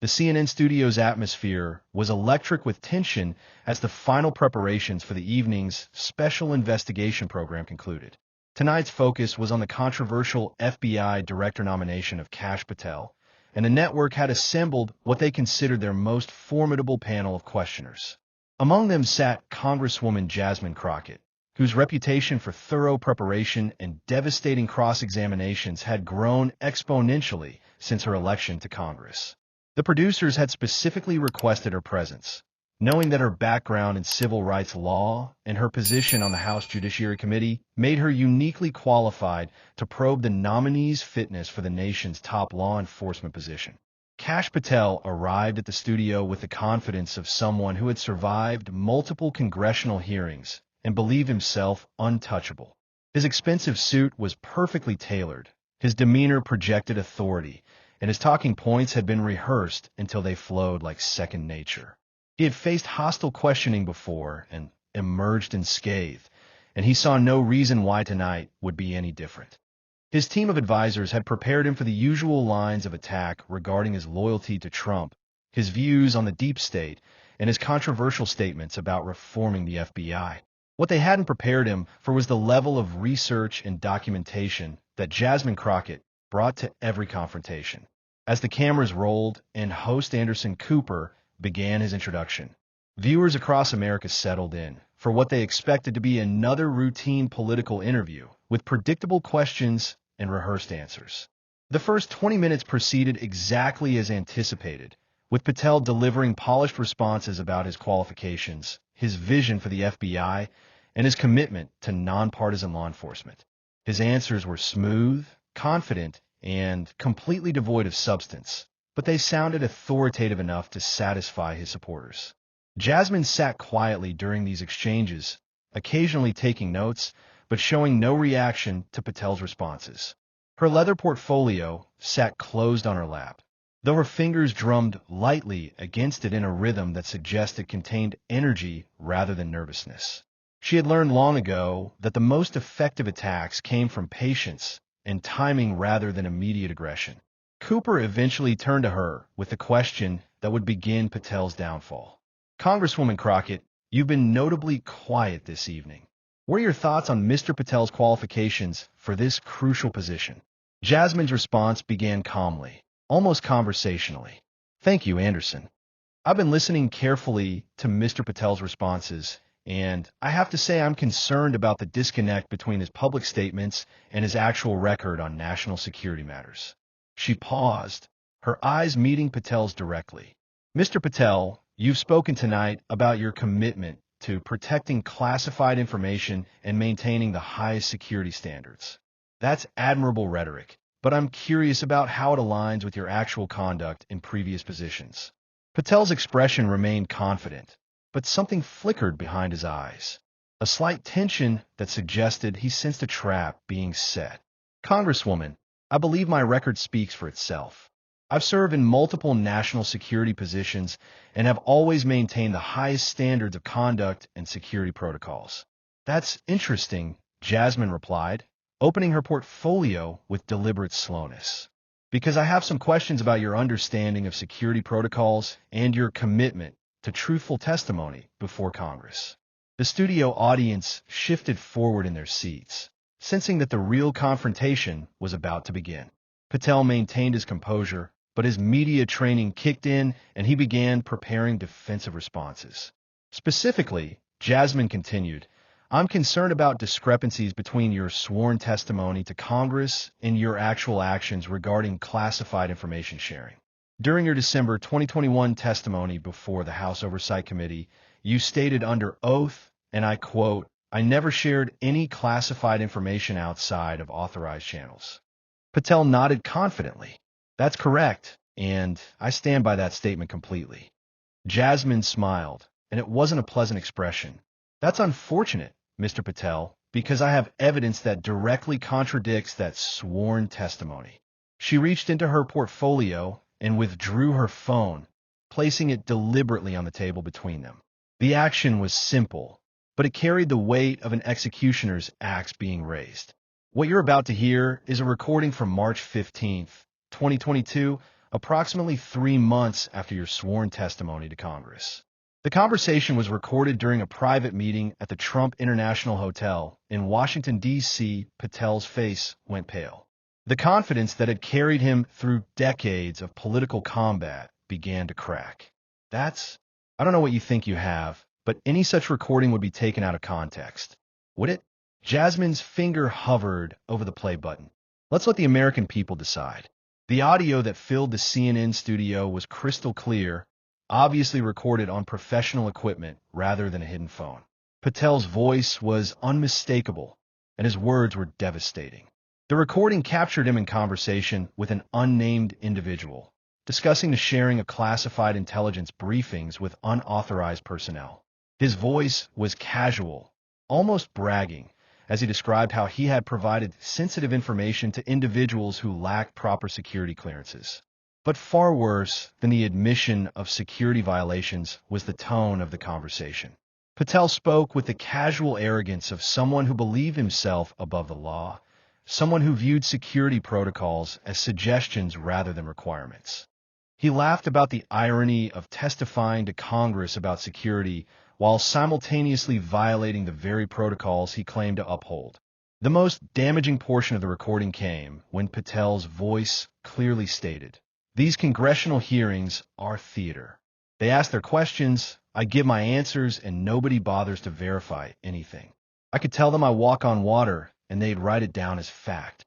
The CNN studio's atmosphere was electric with tension as the final preparations for the evening's special investigation program concluded. Tonight's focus was on the controversial FBI director nomination of Kash Patel, and the network had assembled what they considered their most formidable panel of questioners. Among them sat Congresswoman Jasmine Crockett, whose reputation for thorough preparation and devastating cross-examinations had grown exponentially since her election to Congress. The producers had specifically requested her presence, knowing that her background in civil rights law and her position on the House Judiciary Committee made her uniquely qualified to probe the nominee's fitness for the nation's top law enforcement position. Kash Patel arrived at the studio with the confidence of someone who had survived multiple congressional hearings and believed himself untouchable. His expensive suit was perfectly tailored, his demeanor projected authority, and his talking points had been rehearsed until they flowed like second nature. He had faced hostile questioning before and emerged unscathed, and he saw no reason why tonight would be any different. His team of advisors had prepared him for the usual lines of attack regarding his loyalty to Trump, his views on the deep state, and his controversial statements about reforming the FBI. What they hadn't prepared him for was the level of research and documentation that Jasmine Crockett brought to every confrontation. As the cameras rolled and host Anderson Cooper began his introduction, viewers across America settled in for what they expected to be another routine political interview with predictable questions and rehearsed answers. The first 20 minutes proceeded exactly as anticipated, with Patel delivering polished responses about his qualifications, his vision for the FBI, and his commitment to nonpartisan law enforcement. His answers were smooth, confident, and completely devoid of substance, but they sounded authoritative enough to satisfy his supporters. Jasmine sat quietly during these exchanges, occasionally taking notes, but showing no reaction to Patel's responses. Her leather portfolio sat closed on her lap, though her fingers drummed lightly against it in a rhythm that suggested contained energy rather than nervousness. She had learned long ago that the most effective attacks came from patience and timing rather than immediate aggression. Cooper eventually turned to her with the question that would begin Patel's downfall. Congresswoman Crockett, you've been notably quiet this evening. What are your thoughts on Mr. Patel's qualifications for this crucial position? Jasmine's response began calmly, almost conversationally. Thank you, Anderson. I've been listening carefully to Mr. Patel's responses, and I have to say I'm concerned about the disconnect between his public statements and his actual record on national security matters. She paused, her eyes meeting Patel's directly. Mr. Patel, you've spoken tonight about your commitment to protecting classified information and maintaining the highest security standards. That's admirable rhetoric, but I'm curious about how it aligns with your actual conduct in previous positions. Patel's expression remained confident, but something flickered behind his eyes, a slight tension that suggested he sensed a trap being set. Congresswoman, I believe my record speaks for itself. I've served in multiple national security positions and have always maintained the highest standards of conduct and security protocols. That's interesting, Jasmine replied, opening her portfolio with deliberate slowness. Because I have some questions about your understanding of security protocols and your commitment to truthful testimony before Congress. The studio audience shifted forward in their seats, sensing that the real confrontation was about to begin. Patel maintained his composure, but his media training kicked in and he began preparing defensive responses. Specifically, Jasmine continued, I'm concerned about discrepancies between your sworn testimony to Congress and your actual actions regarding classified information sharing. During your December 2021 testimony before the House Oversight Committee, you stated under oath, and I quote, I never shared any classified information outside of authorized channels. Patel nodded confidently. That's correct, and I stand by that statement completely. Jasmine smiled, and it wasn't a pleasant expression. That's unfortunate, Mr. Patel, because I have evidence that directly contradicts that sworn testimony. She reached into her portfolio and withdrew her phone, placing it deliberately on the table between them. The action was simple, but it carried the weight of an executioner's axe being raised. What you're about to hear is a recording from March 15th, 2022, approximately 3 months after your sworn testimony to Congress. The conversation was recorded during a private meeting at the Trump International Hotel in Washington, D.C. Patel's face went pale. The confidence that had carried him through decades of political combat began to crack. I don't know what you think you have, but any such recording would be taken out of context. Would it? Jasmine's finger hovered over the play button. Let's let the American people decide. The audio that filled the CNN studio was crystal clear, obviously recorded on professional equipment rather than a hidden phone. Patel's voice was unmistakable, and his words were devastating. The recording captured him in conversation with an unnamed individual, discussing the sharing of classified intelligence briefings with unauthorized personnel. His voice was casual, almost bragging, as he described how he had provided sensitive information to individuals who lacked proper security clearances. But far worse than the admission of security violations was the tone of the conversation. Patel spoke with the casual arrogance of someone who believed himself above the law, someone who viewed security protocols as suggestions rather than requirements. He laughed about the irony of testifying to Congress about security while simultaneously violating the very protocols he claimed to uphold. The most damaging portion of the recording came when Patel's voice clearly stated, "These congressional hearings are theater. They ask their questions, I give my answers, and nobody bothers to verify anything. I could tell them I walk on water, and they'd write it down as fact."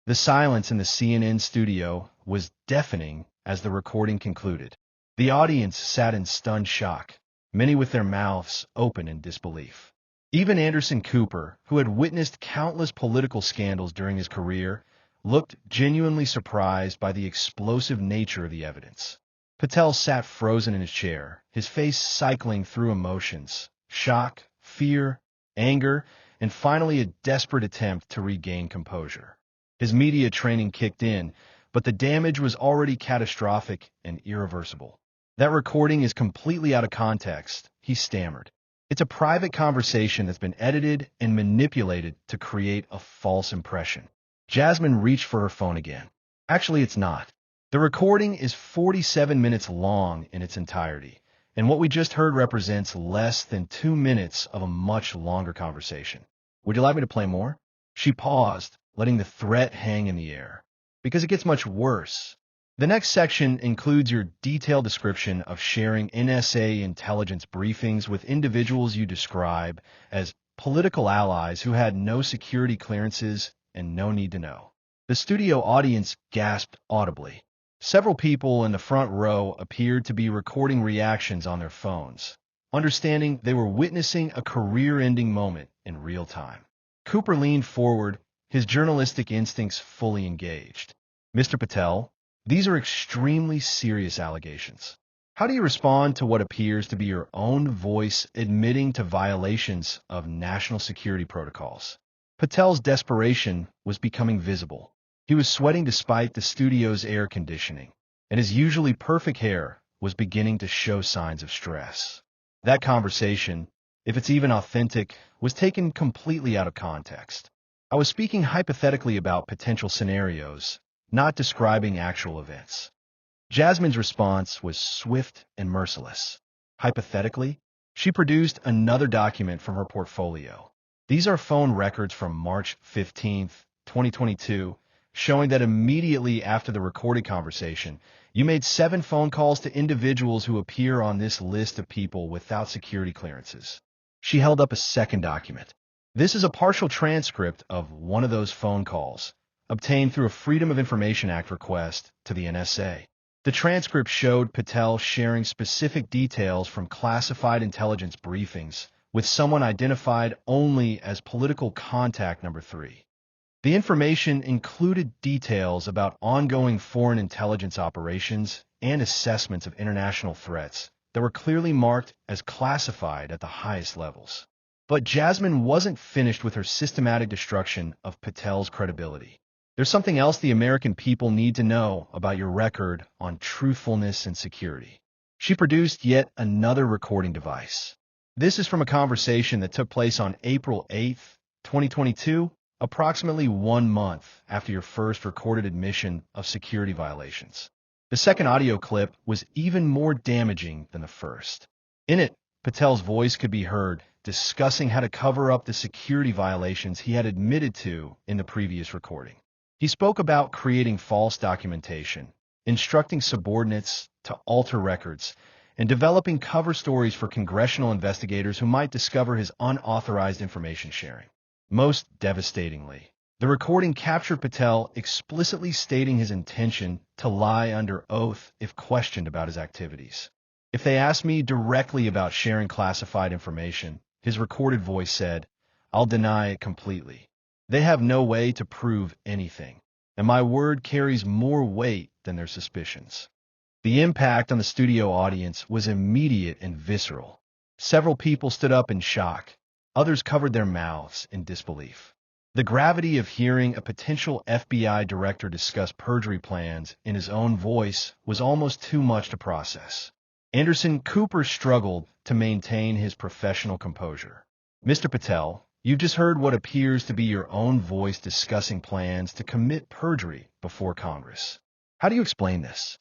The silence in the CNN studio was deafening as the recording concluded. The audience sat in stunned shock, many with their mouths open in disbelief. Even Anderson Cooper, who had witnessed countless political scandals during his career, looked genuinely surprised by the explosive nature of the evidence. Patel sat frozen in his chair, his face cycling through emotions, shock, fear, anger, and finally a desperate attempt to regain composure. His media training kicked in, but the damage was already catastrophic and irreversible. "That recording is completely out of context," he stammered. "It's a private conversation that's been edited and manipulated to create a false impression." Jasmine reached for her phone again. Actually, it's not. The recording is 47 minutes long in its entirety, and what we just heard represents less than 2 minutes of a much longer conversation. "Would you like me to play more?" She paused, letting the threat hang in the air. "Because it gets much worse." The next section includes your detailed description of sharing NSA intelligence briefings with individuals you describe as political allies who had no security clearances and no need to know. The studio audience gasped audibly. Several people in the front row appeared to be recording reactions on their phones, understanding they were witnessing a career-ending moment in real time. Cooper leaned forward, his journalistic instincts fully engaged. "Mr. Patel, these are extremely serious allegations. How do you respond to what appears to be your own voice admitting to violations of national security protocols?" Patel's desperation was becoming visible. He was sweating despite the studio's air conditioning, and his usually perfect hair was beginning to show signs of stress. That conversation, if it's even authentic, was taken completely out of context. I was speaking hypothetically about potential scenarios, not describing actual events. Jasmine's response was swift and merciless. Hypothetically, she produced another document from her portfolio. These are phone records from March 15th, 2022, showing that immediately after the recorded conversation, you made 7 phone calls to individuals who appear on this list of people without security clearances. She held up a second document. This is a partial transcript of one of those phone calls, obtained through a Freedom of Information Act request to the NSA. The transcript showed Patel sharing specific details from classified intelligence briefings with someone identified only as political contact number 3. The information included details about ongoing foreign intelligence operations and assessments of international threats that were clearly marked as classified at the highest levels. But Jasmine wasn't finished with her systematic destruction of Patel's credibility. There's something else the American people need to know about your record on truthfulness and security. She produced yet another recording device. This is from a conversation that took place on April 8th, 2022, approximately 1 month after your first recorded admission of security violations. The second audio clip was even more damaging than the first. In it, Patel's voice could be heard discussing how to cover up the security violations he had admitted to in the previous recording. He spoke about creating false documentation, instructing subordinates to alter records, and developing cover stories for congressional investigators who might discover his unauthorized information sharing. Most devastatingly, the recording captured Patel explicitly stating his intention to lie under oath if questioned about his activities. If they asked me directly about sharing classified information, his recorded voice said, "I'll deny it completely. They have no way to prove anything, and my word carries more weight than their suspicions." The impact on the studio audience was immediate and visceral. Several people stood up in shock. Others covered their mouths in disbelief. The gravity of hearing a potential FBI director discuss perjury plans in his own voice was almost too much to process. Anderson Cooper struggled to maintain his professional composure. "Mr. Patel, you've just heard what appears to be your own voice discussing plans to commit perjury before Congress. How do you explain this?"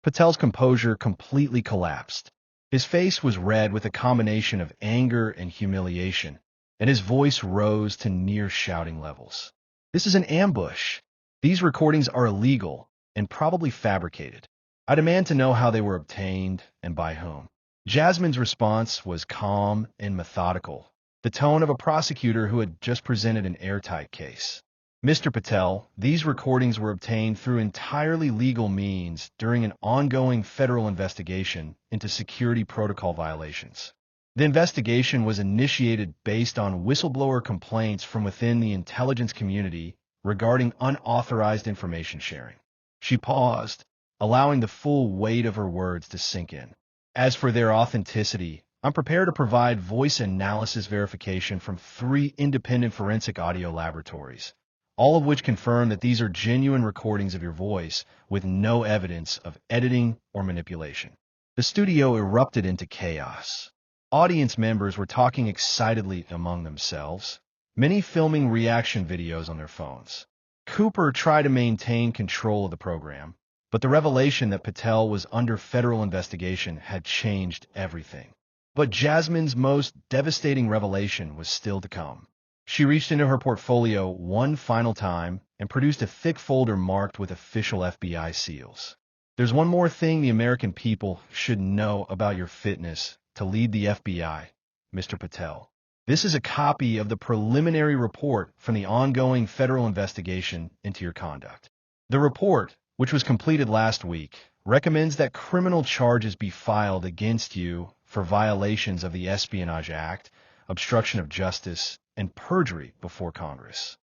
Patel's composure completely collapsed. His face was red with a combination of anger and humiliation, and his voice rose to near shouting levels. "This is an ambush. These recordings are illegal and probably fabricated. I demand to know how they were obtained and by whom." Jasmine's response was calm and methodical, the tone of a prosecutor who had just presented an airtight case. "Mr. Patel, these recordings were obtained through entirely legal means during an ongoing federal investigation into security protocol violations. The investigation was initiated based on whistleblower complaints from within the intelligence community regarding unauthorized information sharing." She paused, allowing the full weight of her words to sink in. "As for their authenticity, I'm prepared to provide voice analysis verification from 3 independent forensic audio laboratories, all of which confirm that these are genuine recordings of your voice with no evidence of editing or manipulation." The studio erupted into chaos. Audience members were talking excitedly among themselves, many filming reaction videos on their phones. Cooper tried to maintain control of the program, but the revelation that Patel was under federal investigation had changed everything. But Jasmine's most devastating revelation was still to come. She reached into her portfolio one final time and produced a thick folder marked with official FBI seals. "There's one more thing the American people should know about your fitness to lead the FBI, Mr. Patel. This is a copy of the preliminary report from the ongoing federal investigation into your conduct. The report, which was completed last week, recommends that criminal charges be filed against you for violations of the Espionage Act, obstruction of justice, and perjury before Congress."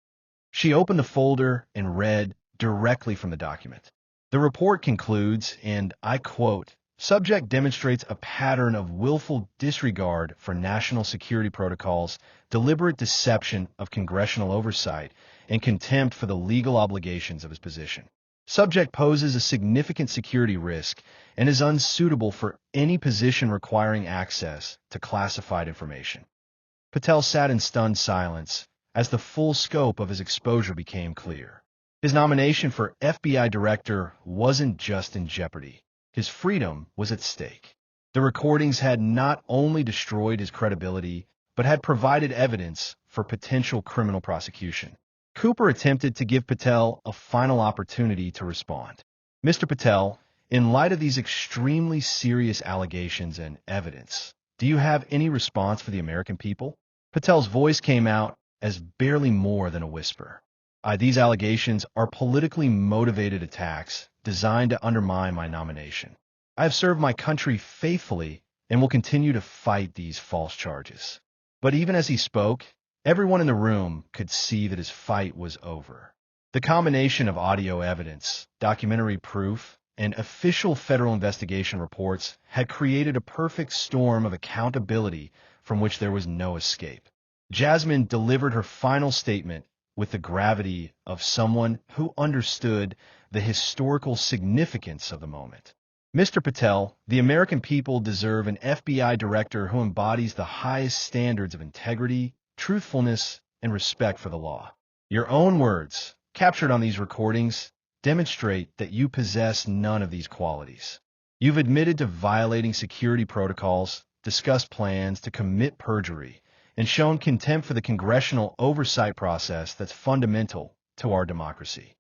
She opened the folder and read directly from the document. The report concludes, and I quote, "Subject demonstrates a pattern of willful disregard for national security protocols, deliberate deception of congressional oversight, and contempt for the legal obligations of his position. Subject poses a significant security risk and is unsuitable for any position requiring access to classified information." Patel sat in stunned silence as the full scope of his exposure became clear. His nomination for FBI director wasn't just in jeopardy. His freedom was at stake. The recordings had not only destroyed his credibility, but had provided evidence for potential criminal prosecution. Cooper attempted to give Patel a final opportunity to respond. "Mr. Patel, in light of these extremely serious allegations and evidence, do you have any response for the American people?" Patel's voice came out as barely more than a whisper. "These allegations are politically motivated attacks designed to undermine my nomination. I have served my country faithfully and will continue to fight these false charges." But even as he spoke, everyone in the room could see that his fight was over. The combination of audio evidence, documentary proof, and official federal investigation reports had created a perfect storm of accountability from which there was no escape. Jasmine delivered her final statement with the gravity of someone who understood the historical significance of the moment. "Mr. Patel, the American people deserve an FBI director who embodies the highest standards of integrity, truthfulness, and respect for the law. Your own words, captured on these recordings, demonstrate that you possess none of these qualities. You've admitted to violating security protocols, discussed plans to commit perjury, and shown contempt for the congressional oversight process that's fundamental to our democracy.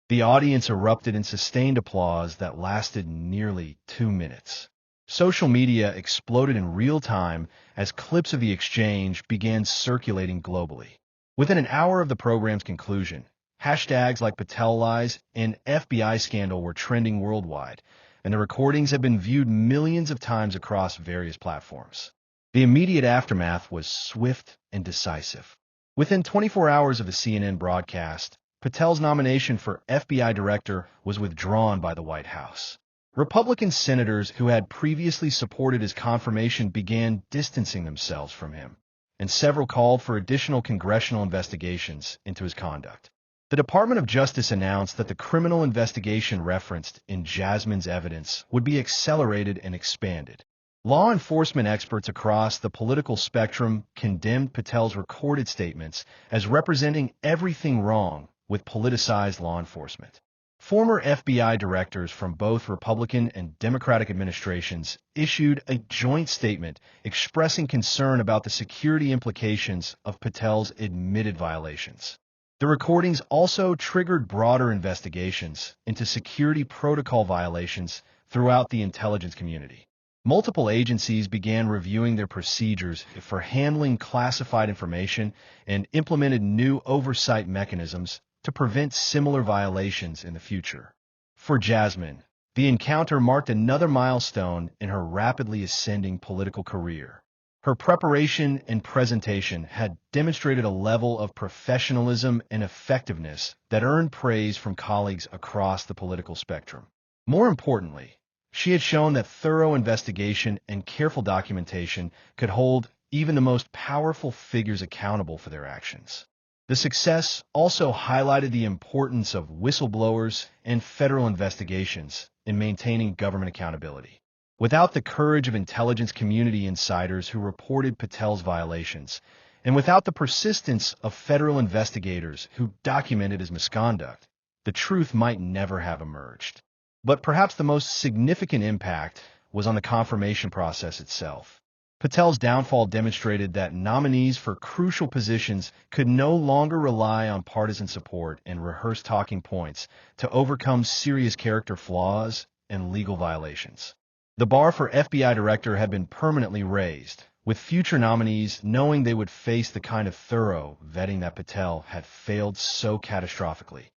The audience erupted in sustained applause that lasted nearly 2 minutes. Social media exploded in real time as clips of the exchange began circulating globally. Within an hour of the program's conclusion, hashtags like Patel lies and FBI scandal were trending worldwide, and the recordings have been viewed millions of times across various platforms. The immediate aftermath was swift and decisive. Within 24 hours of the CNN broadcast, Patel's nomination for FBI director was withdrawn by the White House. Republican senators who had previously supported his confirmation began distancing themselves from him, and several called for additional congressional investigations into his conduct. The Department of Justice announced that the criminal investigation referenced in Jasmine's evidence would be accelerated and expanded. Law enforcement experts across the political spectrum condemned Patel's recorded statements as representing everything wrong with politicized law enforcement. Former FBI directors from both Republican and Democratic administrations issued a joint statement expressing concern about the security implications of Patel's admitted violations. The recordings also triggered broader investigations into security protocol violations throughout the intelligence community. Multiple agencies began reviewing their procedures for handling classified information and implemented new oversight mechanisms to prevent similar violations in the future. For Jasmine, the encounter marked another milestone in her rapidly ascending political career. Her preparation and presentation had demonstrated a level of professionalism and effectiveness that earned praise from colleagues across the political spectrum. More importantly, she had shown that thorough investigation and careful documentation could hold even the most powerful figures accountable for their actions. The success also highlighted the importance of whistleblowers and federal investigations in maintaining government accountability. Without the courage of intelligence community insiders who reported Patel's violations, and without the persistence of federal investigators who documented his misconduct, the truth might never have emerged. But perhaps the most significant impact was on the confirmation process itself. Patel's downfall demonstrated that nominees for crucial positions could no longer rely on partisan support and rehearsed talking points to overcome serious character flaws and legal violations. The bar for FBI director had been permanently raised, with future nominees knowing they would face the kind of thorough vetting that Patel had failed so catastrophically.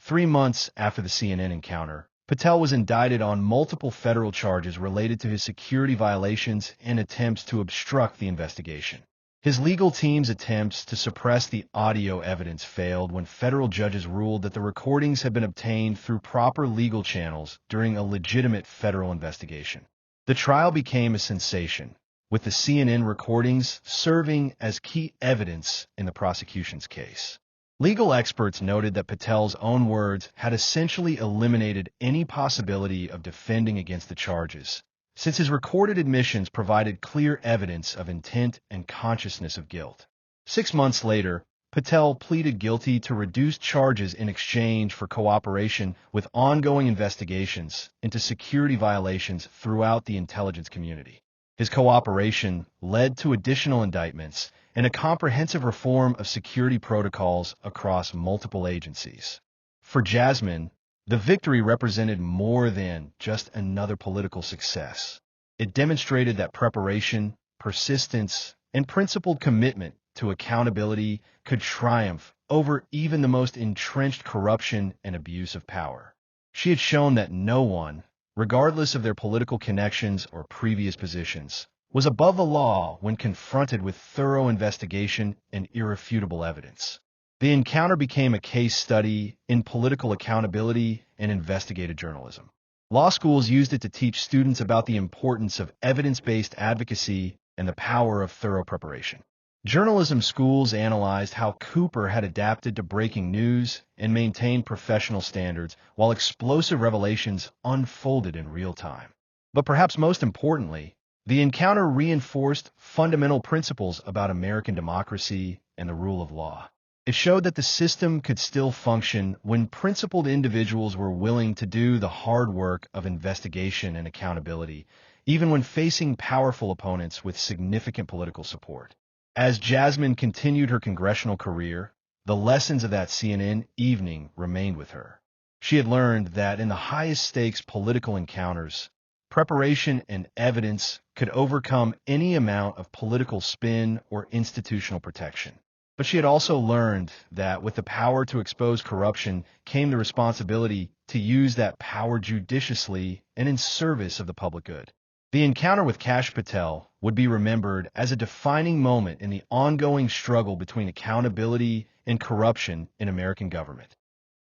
3 months after the CNN encounter, Patel was indicted on multiple federal charges related to his security violations and attempts to obstruct the investigation. His legal team's attempts to suppress the audio evidence failed when federal judges ruled that the recordings had been obtained through proper legal channels during a legitimate federal investigation. The trial became a sensation, with the CNN recordings serving as key evidence in the prosecution's case. Legal experts noted that Patel's own words had essentially eliminated any possibility of defending against the charges, since his recorded admissions provided clear evidence of intent and consciousness of guilt. 6 months later, Patel pleaded guilty to reduced charges in exchange for cooperation with ongoing investigations into security violations throughout the intelligence community. His cooperation led to additional indictments and a comprehensive reform of security protocols across multiple agencies. For Jasmine, the victory represented more than just another political success. It demonstrated that preparation, persistence, and principled commitment to accountability could triumph over even the most entrenched corruption and abuse of power. She had shown that no one, regardless of their political connections or previous positions, was above the law when confronted with thorough investigation and irrefutable evidence. The encounter became a case study in political accountability and investigative journalism. Law schools used it to teach students about the importance of evidence-based advocacy and the power of thorough preparation. Journalism schools analyzed how Cooper had adapted to breaking news and maintained professional standards while explosive revelations unfolded in real time. But perhaps most importantly, the encounter reinforced fundamental principles about American democracy and the rule of law. It showed that the system could still function when principled individuals were willing to do the hard work of investigation and accountability, even when facing powerful opponents with significant political support. As Jasmine continued her congressional career, the lessons of that CNN evening remained with her. She had learned that in the highest stakes political encounters, preparation and evidence could overcome any amount of political spin or institutional protection. But she had also learned that with the power to expose corruption came the responsibility to use that power judiciously and in service of the public good. The encounter with Kash Patel would be remembered as a defining moment in the ongoing struggle between accountability and corruption in American government.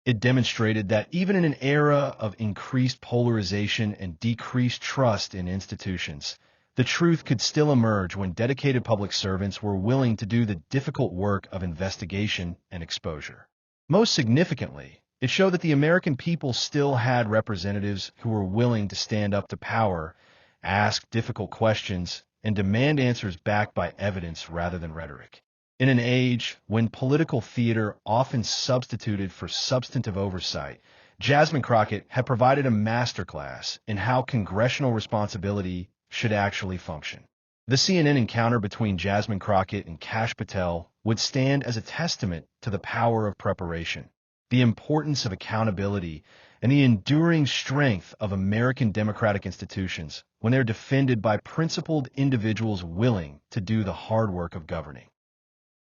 It demonstrated that even in an era of increased polarization and decreased trust in institutions, the truth could still emerge when dedicated public servants were willing to do the difficult work of investigation and exposure. Most significantly, it showed that the American people still had representatives who were willing to stand up to power, ask difficult questions, and demand answers backed by evidence rather than rhetoric. In an age when political theater often substituted for substantive oversight, Jasmine Crockett had provided a masterclass in how congressional responsibility should actually function. The CNN encounter between Jasmine Crockett and Kash Patel would stand as a testament to the power of preparation, the importance of accountability, and the enduring strength of American democratic institutions when they're defended by principled individuals willing to do the hard work of governing.